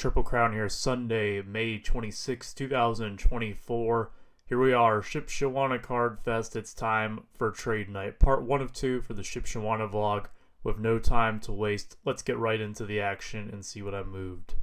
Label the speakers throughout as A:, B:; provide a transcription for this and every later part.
A: Triple Crown here, Sunday, May 26, 2024. Here we are, Shipshewana Card Fest. It's time for trade night. Part 1 of 2 for the Shipshewana vlog. With no time to waste, let's get right into the action and see what I moved.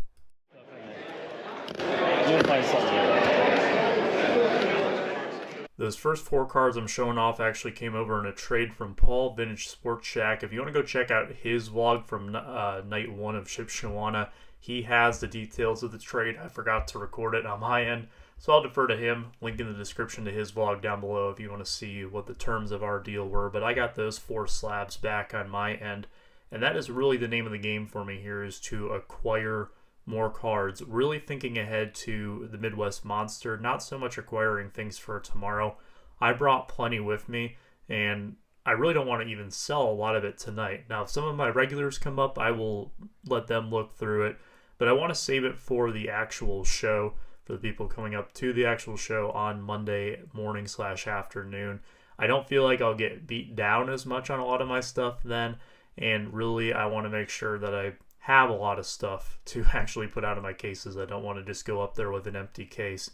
A: Those first 4 cards I'm showing off actually came over in a trade from Paul, Vintage Sports Shack. If you want to go check out his vlog from night 1 of Shipshewana, he has the details of the trade. I forgot to record it on my end, so I'll defer to him. Link in the description to his vlog down below if you want to see what the terms of our deal were. But I got those 4 slabs back on my end, and that is really the name of the game for me here, is to acquire more cards. Really thinking ahead to the Midwest Monster, not so much acquiring things for tomorrow. I brought plenty with me, and I really don't want to even sell a lot of it tonight. Now, if some of my regulars come up, I will let them look through it, but I want to save it for the actual show, for the people coming up to the actual show on Monday morning / afternoon. I don't feel like I'll get beat down as much on a lot of my stuff then, and really I want to make sure that I have a lot of stuff to actually put out of my cases. I don't want to just go up there with an empty case.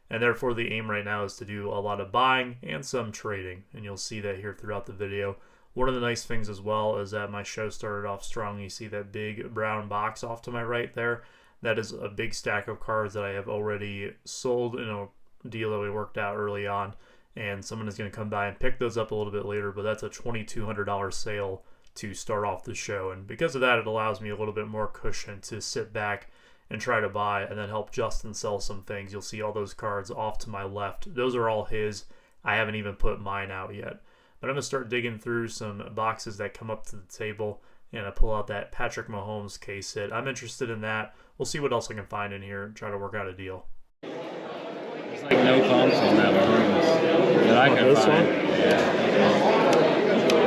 A: And therefore the aim right now is to do a lot of buying and some trading, and you'll see that here throughout the video. One of the nice things as well is that my show started off strong. You see that big brown box off to my right there? That is a big stack of cards that I have already sold in a deal that we worked out early on, and someone is going to come by and pick those up a little bit later, but that's a $2,200 sale to start off the show, and because of that it allows me a little bit more cushion to sit back and try to buy and then help Justin sell some things. You'll see all those cards off to my left. Those are all his. I haven't even put mine out yet. But I'm going to start digging through some boxes that come up to the table, and I pull out that Patrick Mahomes case hit. I'm interested in that. We'll see what else I can find in here and try to work out a deal.
B: There's like no comps on that Mahomes that I could find. Yeah.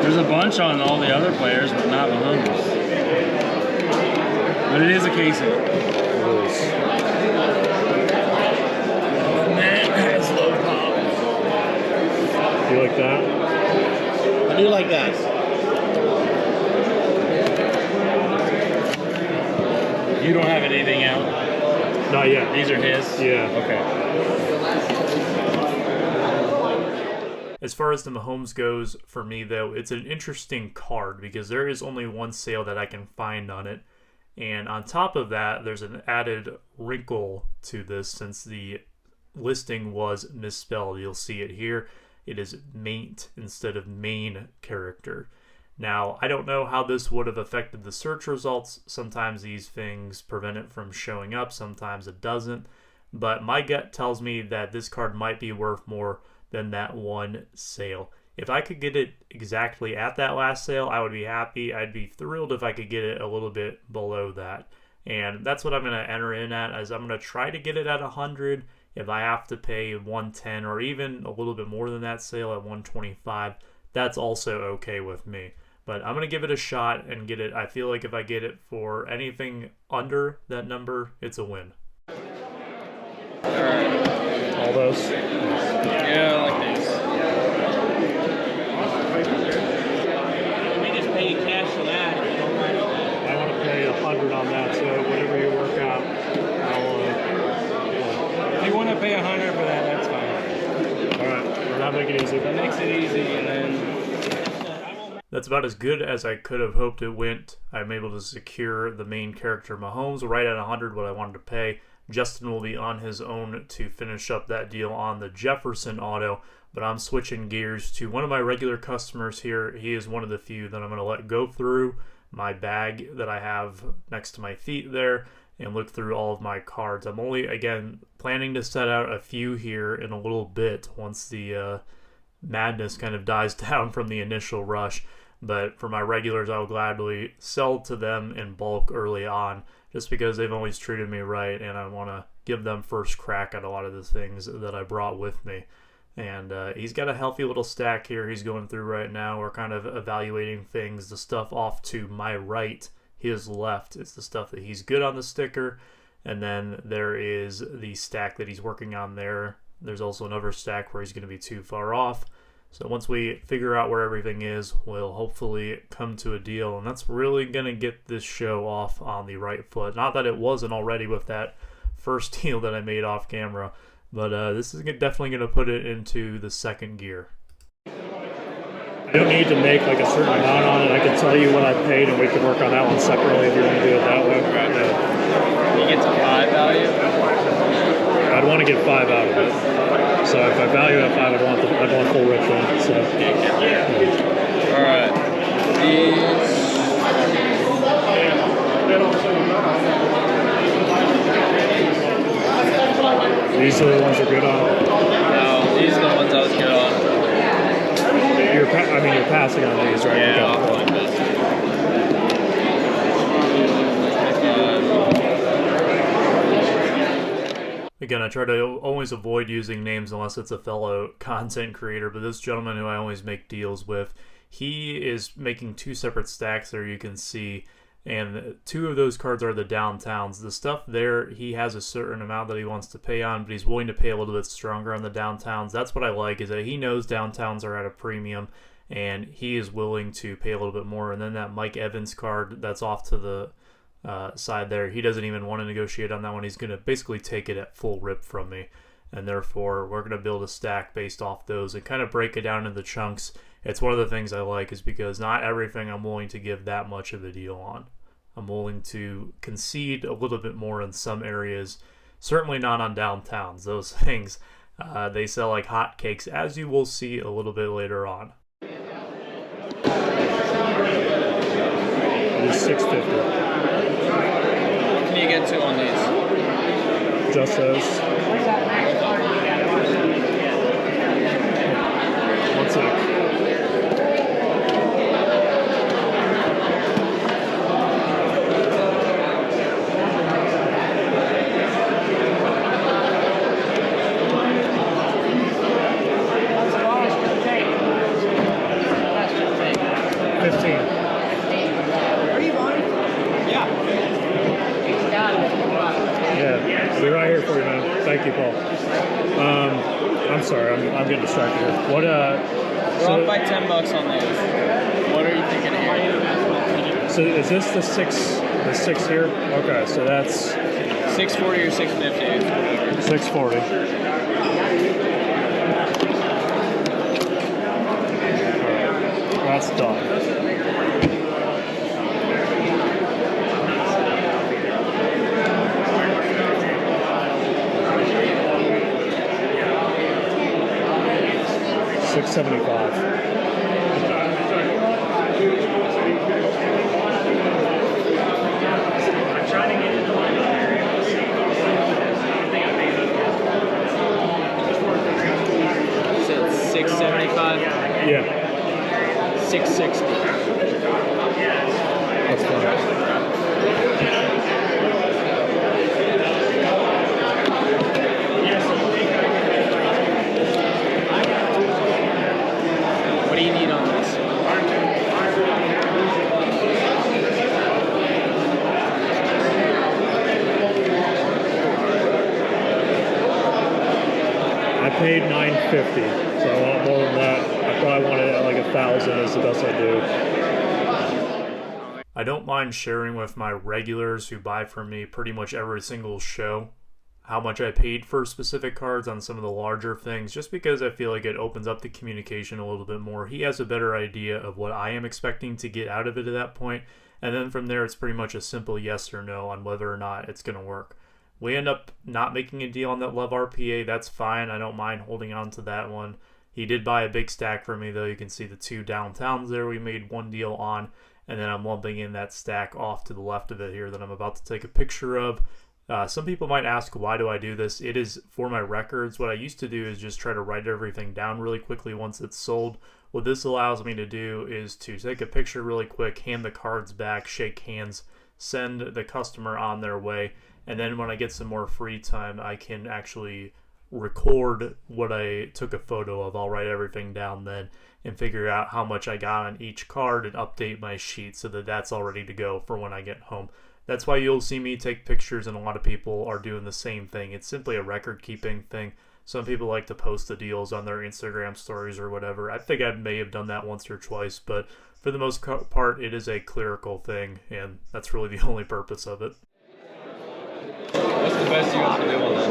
B: There's a bunch on all the other players, but not Mahomes. But it is a case hit. That has low pop.
A: You like that?
C: I do like that.
B: You don't have anything out?
A: Not yet.
B: These are his?
A: Yeah.
B: Okay.
A: As far as the Mahomes goes, for me though, it's an interesting card because there is only one sale that I can find on it. And on top of that, there's an added wrinkle to this since the listing was misspelled. You'll see it here. It is maint instead of main character. Now, I don't know how this would have affected the search results. Sometimes these things prevent it from showing up, sometimes it doesn't. But my gut tells me that this card might be worth more than that one sale. If I could get it exactly at that last sale, I would be happy. I'd be thrilled if I could get it a little bit below that. And that's what I'm going to enter in at, as I'm going to try to get it at 100. If I have to pay 110 or even a little bit more than that sale at 125, that's also okay with me. But I'm going to give it a shot and get it. I feel like if I get it for anything under that number, it's a win.
B: All those? Yeah, I like these.
C: We just pay you cash for that.
A: I want to pay 100 on that, so whatever you work out, I'll
B: If you want to pay 100 for that, that's fine.
A: Alright, we're not making it easy.
B: That makes it easy, and then...
A: That's about as good as I could have hoped it went. I'm able to secure the main character Mahomes right at 100, what I wanted to pay. Justin will be on his own to finish up that deal on the Jefferson auto, but I'm switching gears to one of my regular customers here. He is one of the few that I'm going to let go through my bag that I have next to my feet there and look through all of my cards. I'm only, again, planning to set out a few here in a little bit once the madness kind of dies down from the initial rush. But for my regulars, I'll gladly sell to them in bulk early on, just because they've always treated me right, and I want to give them first crack at a lot of the things that I brought with me. And he's got a healthy little stack here he's going through right now. We're kind of evaluating things. The stuff off to my right, his left, is the stuff that he's good on the sticker. And then there is the stack that he's working on there. There's also another stack where he's going to be too far off. So once we figure out where everything is, we'll hopefully come to a deal, and that's really going to get this show off on the right foot. Not that it wasn't already with that first deal that I made off camera, but this is definitely going to put it into the second gear.
D: I don't need to make like a certain amount on it. I can tell you what I paid, and we can work on that one separately if you want to do it that way.
B: Right.
D: Yeah.
B: You get to 5 value?
D: I'd want to get 5 out of it. So if I value it at 5, I'd want full rip then. So.
B: All right.
D: These are the ones you're good on?
B: No, these are the ones I was good on.
D: You're passing on these, right?
B: Yeah,
D: Okay.
A: Again, I try to always avoid using names unless it's a fellow content creator, but this gentleman who I always make deals with, he is making 2 separate stacks there, you can see, and 2 of those cards are the downtowns. The stuff there, he has a certain amount that he wants to pay on, but he's willing to pay a little bit stronger on the downtowns. That's what I like, is that he knows downtowns are at a premium, and he is willing to pay a little bit more. And then that Mike Evans card that's off to the side there, he doesn't even want to negotiate on that one. He's going to basically take it at full rip from me, and therefore we're going to build a stack based off those and kind of break it down into chunks. It's one of the things I like, is because not everything I'm willing to give that much of a deal on. I'm willing to concede a little bit more in some areas, certainly not on downtowns. Those things, they sell like hotcakes, as you will see a little bit later on.
D: It's $650.
B: What can you get to on these?
D: Just those. One sec. Thank you, Paul. I'm sorry, I'm getting distracted here. What?
B: We're off by $10 on these. What are you thinking here?
D: So is this the six here? Okay, so that's
B: 640 or 650.
D: 640. All right, that's done. $675.
B: $675?
D: Yeah.
B: 660.
D: That's fine.
B: What do you need on this?
D: I paid $950, so I want more than that. I probably want it at like 1,000 is the best I do.
A: I don't mind sharing with my regulars who buy from me pretty much every single show how much I paid for specific cards on some of the larger things, just because I feel like it opens up the communication a little bit more. He has a better idea of what I am expecting to get out of it at that point, and then from there it's pretty much a simple yes or no on whether or not it's going to work. We end up not making a deal on that Love RPA. That's fine. I don't mind holding on to that one. He did buy a big stack for me, though. You can see the 2 downtowns there we made one deal on, and then I'm lumping in that stack off to the left of it here that I'm about to take a picture of. Some people might ask, why do I do this? It is for my records. What I used to do is just try to write everything down really quickly once it's sold. What this allows me to do is to take a picture really quick, hand the cards back, shake hands, send the customer on their way, and then when I get some more free time, I can actually record what I took a photo of. I'll write everything down then and figure out how much I got on each card and update my sheet so that that's all ready to go for when I get home. That's why you'll see me take pictures, and a lot of people are doing the same thing. It's simply a record keeping thing. Some people like to post the deals on their Instagram stories or whatever. I think I may have done that once or twice, but for the most part, it is a clerical thing, and that's really the only purpose of it.
B: What's the best you guys can do on this?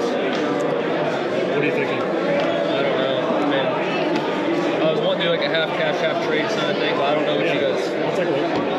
D: What are you thinking?
B: I don't know. Man, I was wanting to do like a half cash, half trade kind of thing, but I don't know what you guys.
D: I'll take a look.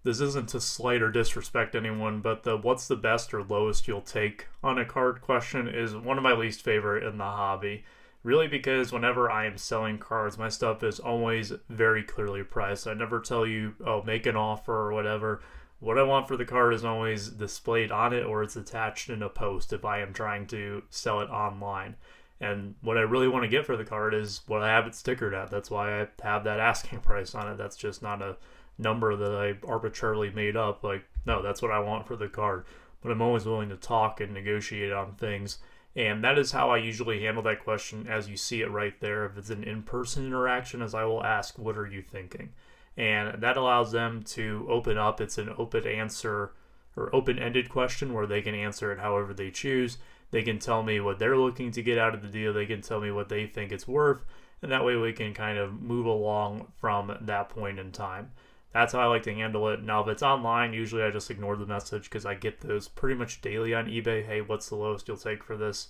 A: This isn't to slight or disrespect anyone, but the what's the best or lowest you'll take on a card question is one of my least favorite in the hobby. Really, because whenever I am selling cards, my stuff is always very clearly priced. I never tell you, oh, make an offer or whatever. What I want for the card is always displayed on it, or it's attached in a post if I am trying to sell it online. And what I really want to get for the card is what I have it stickered at. That's why I have that asking price on it. That's just not a number that I arbitrarily made up. Like, no, that's what I want for the card. But I'm always willing to talk and negotiate on things. And that is how I usually handle that question, as you see it right there. If it's an in-person interaction, as I will ask, what are you thinking? And that allows them to open up. It's an open answer or open-ended question where they can answer it however they choose. They can tell me what they're looking to get out of the deal. They can tell me what they think it's worth. And that way we can kind of move along from that point in time. That's how I like to handle it. Now, if it's online, usually I just ignore the message because I get those pretty much daily on eBay. Hey, what's the lowest you'll take for this?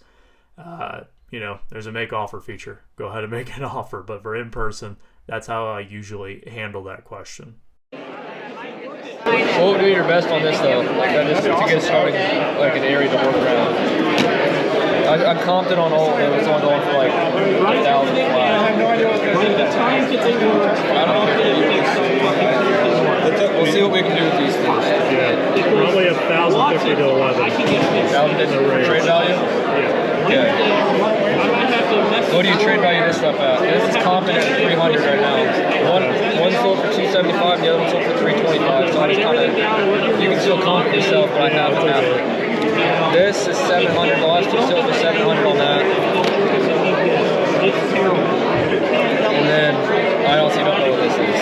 A: There's a make offer feature. Go ahead and make an offer. But for in-person, that's how I usually handle that question.
B: What would be your best on this though? Like just to get started, like an area to work around. I'm confident on all of them. It's only going for like 1,000 flat. I have no idea what's going to do. I don't know. We'll see what we can do with these things.
D: Yeah, probably 1,050 to 11.
B: 1,000 trade value?
D: Yeah.
B: Okay. What do you trade value this stuff at? This is confident at 300 right now. One sold for 275, the other one sold for 325. So I just kind of, you can still confident yourself, but I haven't had it. This is 700. The last two sold for 700 on that. And then I honestly don't know what this is.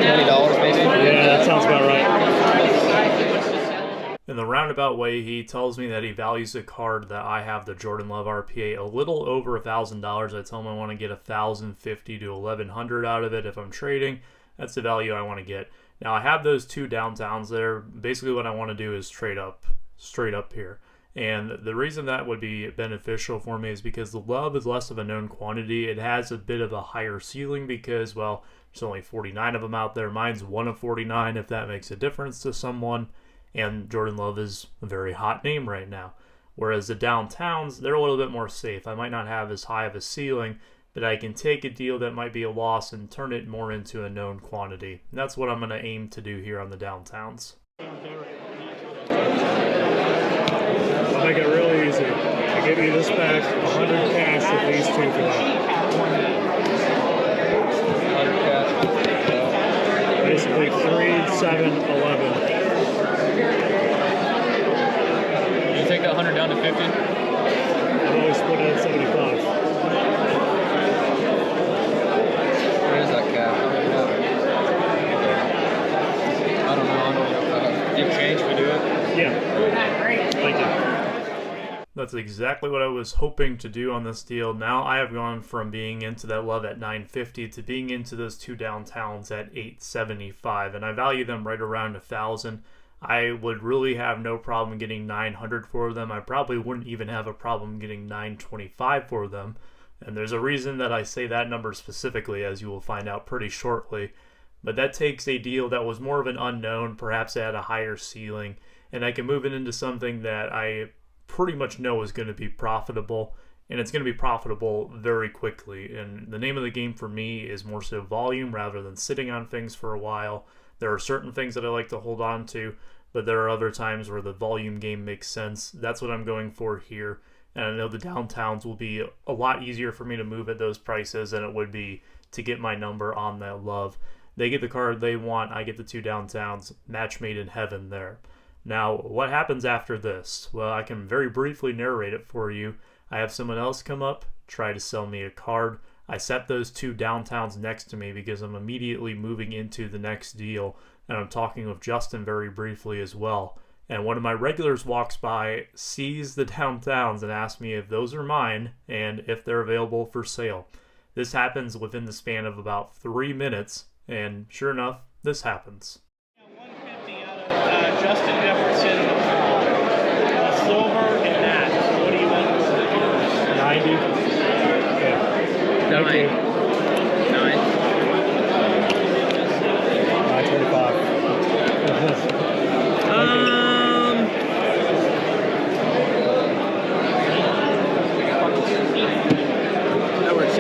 B: $20 maybe?
D: Yeah, that sounds about right.
A: In the roundabout way, he tells me that he values the card that I have, the Jordan Love RPA, a little over $1,000. I tell him I want to get $1,050 to $1,100 out of it if I'm trading. That's the value I want to get. Now, I have those two downtowns there. Basically, what I want to do is trade up, straight up here. And the reason that would be beneficial for me is because the Love is less of a known quantity. It has a bit of a higher ceiling because, well, there's only 49 of them out there. Mine's one of 49, if that makes a difference to someone. And Jordan Love is a very hot name right now. Whereas the downtowns, they're a little bit more safe. I might not have as high of a ceiling, but I can take a deal that might be a loss and turn it more into a known quantity. And that's what I'm going to aim to do here on the downtowns.
D: I'll make it real easy. I give you this back, 100 cash with these two for that.
B: 100 cash.
D: Basically 3, 7, 11.
B: You take that 100 down to 50?
D: I've always split it at 75.
B: Where is that cash? I don't know. Do you change if we do it?
D: Yeah. Thank you.
A: That's exactly what I was hoping to do on this deal. Now I have gone from being into that Love at $950 to being into those two downtowns at $875, and I value them right around $1,000. I would really have no problem getting $900 for them. I probably wouldn't even have a problem getting $925 for them. And there's a reason that I say that number specifically, as you will find out pretty shortly. But that takes a deal that was more of an unknown, perhaps at a higher ceiling, and I can move it into something that I pretty much know is going to be profitable, and it's going to be profitable very quickly. And the name of the game for me is more so volume rather than sitting on things for a while. There are certain things that I like to hold on to, but there are other times where the volume game makes sense. That's what I'm going for here. And I know the downtowns will be a lot easier for me to move at those prices than it would be to get my number on that Love. They get the card they want, I get the two downtowns, match made in heaven there. Now, what happens after this? Well, I can very briefly narrate it for you. I have someone else come up, try to sell me a card. I set those two downtowns next to me because I'm immediately moving into the next deal, and I'm talking with Justin very briefly as well. and one of my regulars walks by, sees the downtowns, and asks me if those are mine and if they're available for sale. This happens within the span of about 3 minutes, and sure enough, this happens.
C: 150 out of Justin Jefferson, silver, and that. What do you want?
D: 90. Okay. Thank you. 925.
B: That works.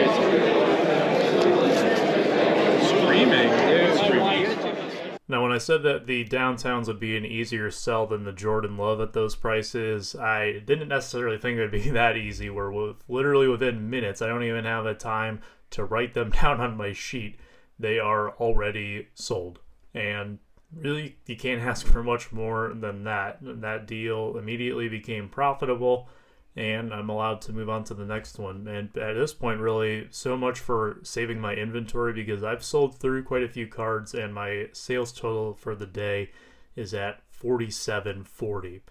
B: Screaming, dude.
A: Now, when I said that the downtowns would be an easier sell than the Jordan Love at those prices, I didn't necessarily think it would be that easy, where literally within minutes, I don't even have the time to write them down on my sheet. They are already sold. And really, you can't ask for much more than that. That deal immediately became profitable, and I'm allowed to move on to the next one. And at this point, really, so much for saving my inventory, because I've sold through quite a few cards, and my sales total for the day is at 47.40.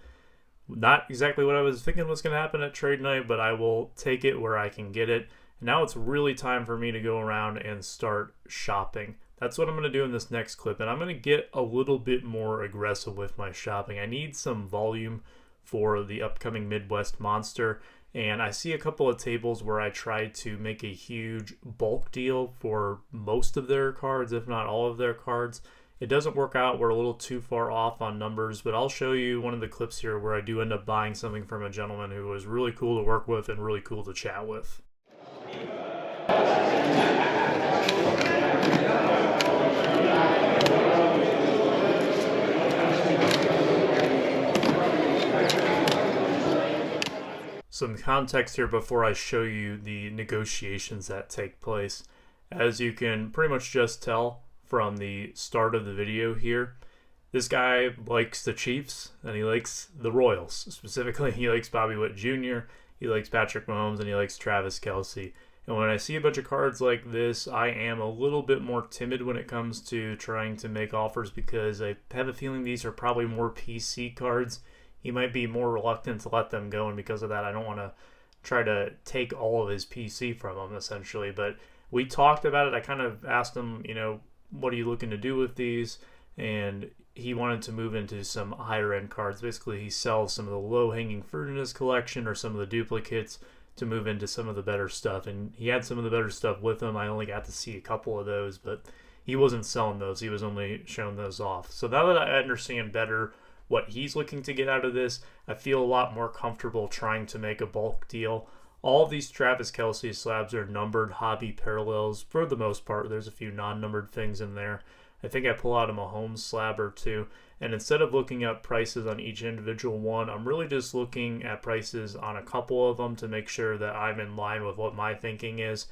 A: Not exactly what I was thinking was going to happen at trade night, but I will take it where I can get it. Now it's really time for me to go around and start shopping. That's what I'm going to do in this next clip, and I'm going to get a little bit more aggressive with my shopping. I need some volume for the upcoming Midwest Monster, and I see a couple of tables where I try to make a huge bulk deal for most of their cards, if not all of their cards. It doesn't work out. We're a little too far off on numbers, but I'll show you one of the clips here where I do end up buying something from a gentleman who was really cool to work with and really cool to chat with. Some context here before I show you the negotiations that take place. As you can pretty much just tell from the start of the video here, this guy likes the Chiefs and he likes the Royals. Specifically, he likes Bobby Witt Jr., he likes Patrick Mahomes, and he likes Travis Kelce. And when I see a bunch of cards like this, I am a little bit more timid when it comes to trying to make offers, because I have a feeling these are probably more PC cards. He might be more reluctant to let them go, and because of that, I don't want to try to take all of his PC from him, essentially. But we talked about it. I kind of asked him, you know, what are you looking to do with these? And he wanted to move into some higher-end cards. Basically, he sells some of the low-hanging fruit in his collection or some of the duplicates to move into some of the better stuff. And he had some of the better stuff with him. I only got to see a couple of those, but he wasn't selling those. He was only showing those off. So now that I understand better what he's looking to get out of this, I feel a lot more comfortable trying to make a bulk deal. All of these Travis Kelce slabs are numbered hobby parallels for the most part. There's a few non-numbered things in there. I think I pull out a Mahomes slab or two, and instead of looking up prices on each individual one, I'm really just looking at prices on a couple of them to make sure that I'm in line with what my thinking is.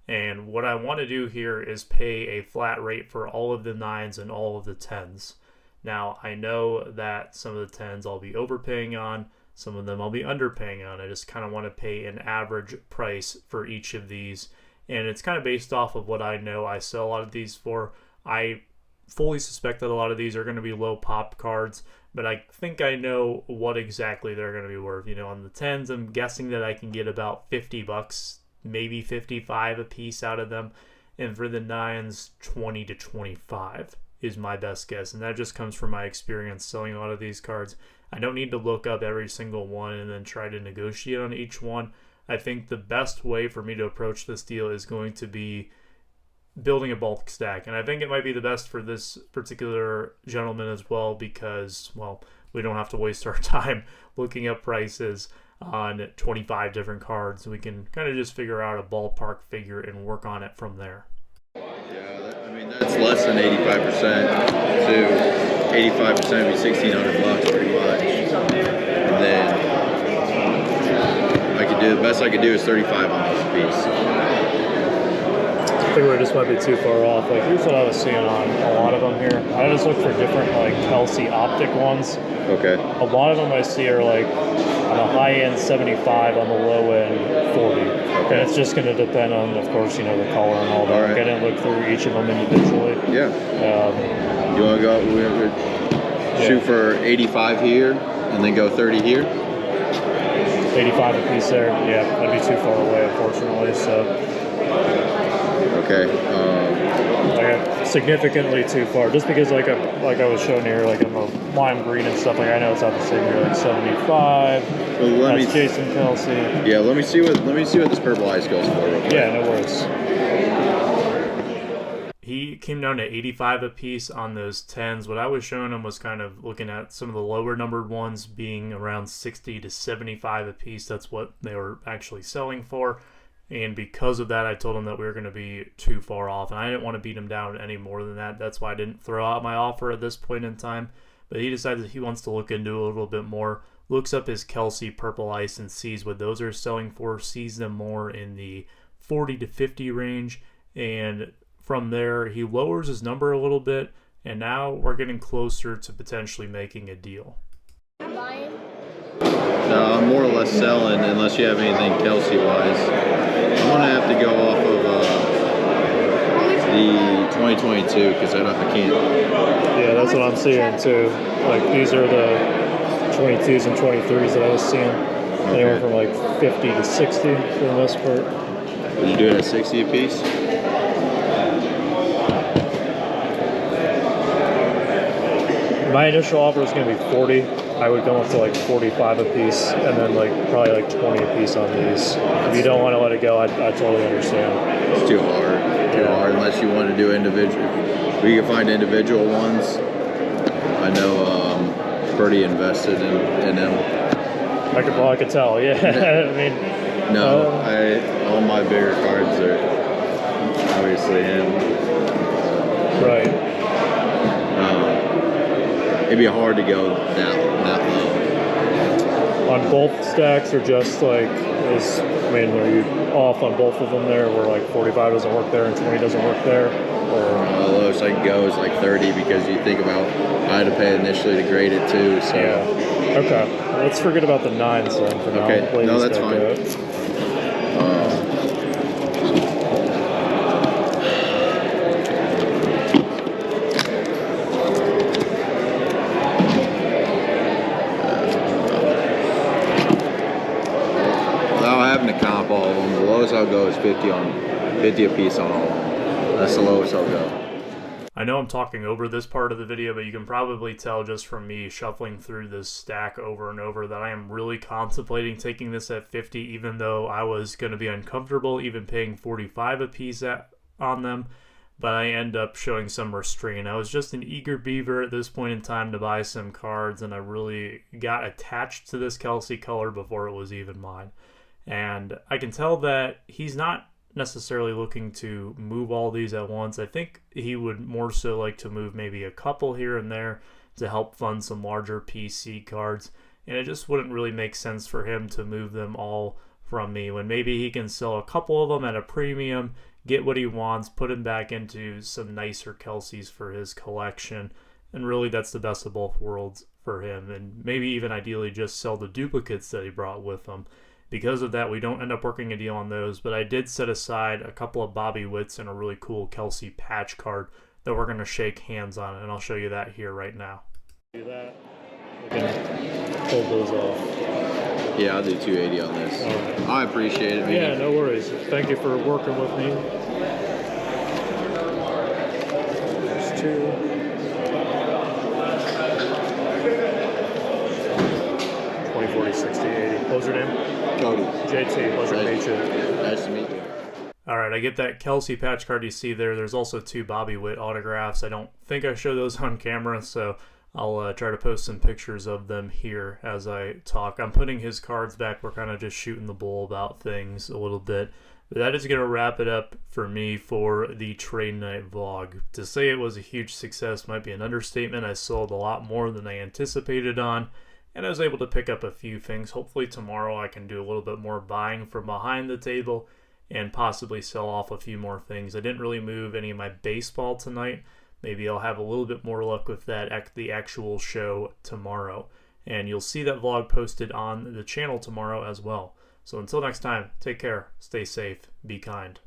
A: And what I want to do here is pay a flat rate for all of the 9s and all of the 10s. Now, I know that some of the 10s I'll be overpaying on, some of them I'll be underpaying on. I just kind of want to pay an average price for each of these, and it's kind of based off of what I know I sell a lot of these for. I fully suspect that a lot of these are going to be low pop cards, but I think I know what exactly they're going to be worth. You know, on the 10s, I'm guessing that I can get about $50, maybe 55 a piece out of them, and for the 9s, 20 to 25. Is my best guess, and that just comes from my experience selling a lot of these cards. I don't need to look up every single one and then try to negotiate on each one. I think the best way for me to approach this deal is going to be building a bulk stack, and I think it might be the best for this particular gentleman as well, because, well, we don't have to waste our time looking up prices on 25 different cards. We can kind of just figure out a ballpark figure and work on it from there.
E: That's less than 85%, to 85% would be $1,600 pretty much. And then I could do, the best I could do is 35 on this piece.
D: I think we just might be too far off. Like, here's what I was seeing on a lot of them here. I just look for different, like, Kelce optic ones.
E: Okay.
D: A lot of them I see are, like, on the high end 75, on the low end 40. Okay. And it's just going to depend on, of course, you know, the color and all that.
E: All right.
D: I didn't look through each of them individually.
E: Yeah. You want to go? shoot for 85 here and then go 30 here.
D: 85 a piece there. Yeah, that'd be too far away, unfortunately. So.
E: Okay.
D: Like significantly too far, just because like I was showing here, like I'm a lime green and stuff. Like I know it's not the same here, like 75.
E: Well,
D: that's Jason Kelsey.
E: Yeah, let me see what this purple ice goes for. Real quick.
D: Yeah, no worries.
A: He came down to 85 a piece on those 10s. What I was showing him was kind of looking at some of the lower numbered ones being around 60 to 75 a piece. That's what they were actually selling for. And because of that, I told him that we were going to be too far off. And I didn't want to beat him down any more than that. That's why I didn't throw out my offer at this point in time. But he decided that he wants to look into it a little bit more. Looks up his Kelsey Purple Ice and sees what those are selling for. Sees them more in the 40 to 50 range. And from there, he lowers his number a little bit. And now we're getting closer to potentially making a deal.
E: No, I'm more or less selling unless you have anything Kelsey-wise. I'm going to have to go off of the 2022 because I can't.
D: Yeah, that's what I'm seeing too. Like these are the 22s and 23s that I was seeing. Anywhere from like 50 to 60 for the most part.
E: Would you do it at 60 a piece?
D: My initial offer was going to be 40. I would go up to like 45 a piece, and then like probably like 20 a piece on these. If you don't want to let it go, I totally understand.
E: It's too hard. Too hard unless you want to do individual. We can find individual ones. I know pretty invested in them.
D: I could tell. Yeah, I mean.
E: No, all my bigger cards are obviously him.
D: Right.
E: It'd be hard to go that low.
D: On both stacks, or just like, are you off on both of them there, where like 45 doesn't work there and 20 doesn't work there? Or
E: the lowest I can go is like 30 because you think about I had to pay initially to grade it too. So.
D: Yeah. Okay. Let's forget about the 9s then for now.
E: Okay. No, that's fine. I'll go is 50 a piece on all of them. That's the lowest I'll go.
A: I know I'm talking over this part of the video, but you can probably tell just from me shuffling through this stack over and over that I am really contemplating taking this at 50, even though I was going to be uncomfortable even paying 45 a piece on them. But I end up showing some restraint. I was just an eager beaver at this point in time to buy some cards, and I really got attached to this Kelsey color before it was even mine. And I can tell that he's not necessarily looking to move all these at once. I think he would more so like to move maybe a couple here and there to help fund some larger PC cards. And it just wouldn't really make sense for him to move them all from me when maybe he can sell a couple of them at a premium, get what he wants, put him back into some nicer Kelseys for his collection. And really that's the best of both worlds for him. And maybe even ideally just sell the duplicates that he brought with him. Because of that, we don't end up working a deal on those, but I did set aside a couple of Bobby Witts and a really cool Kelsey patch card that we're going to shake hands on, and I'll show you that here right now.
D: Do that. We can hold those off.
E: Yeah, I'll do 280 on this.
D: Right.
E: I appreciate it, man.
D: Yeah, no worries. Thank you for working with me. There's 2. 20, 40, 60, 80. What was your name?
E: Cody.
D: JT, pleasure to meet you.
E: Nice to meet you.
A: All right, I get that Kelsey patch card you see there. There's also 2 Bobby Witt autographs. I don't think I show those on camera, so I'll try to post some pictures of them here as I talk. I'm putting his cards back. We're kind of just shooting the bull about things a little bit. But that is going to wrap it up for me for the trade night vlog. To say it was a huge success might be an understatement. I sold a lot more than I anticipated on, and I was able to pick up a few things. Hopefully tomorrow I can do a little bit more buying from behind the table and possibly sell off a few more things. I didn't really move any of my baseball tonight. Maybe I'll have a little bit more luck with that at the actual show tomorrow. And you'll see that vlog posted on the channel tomorrow as well. So until next time, take care, stay safe, be kind.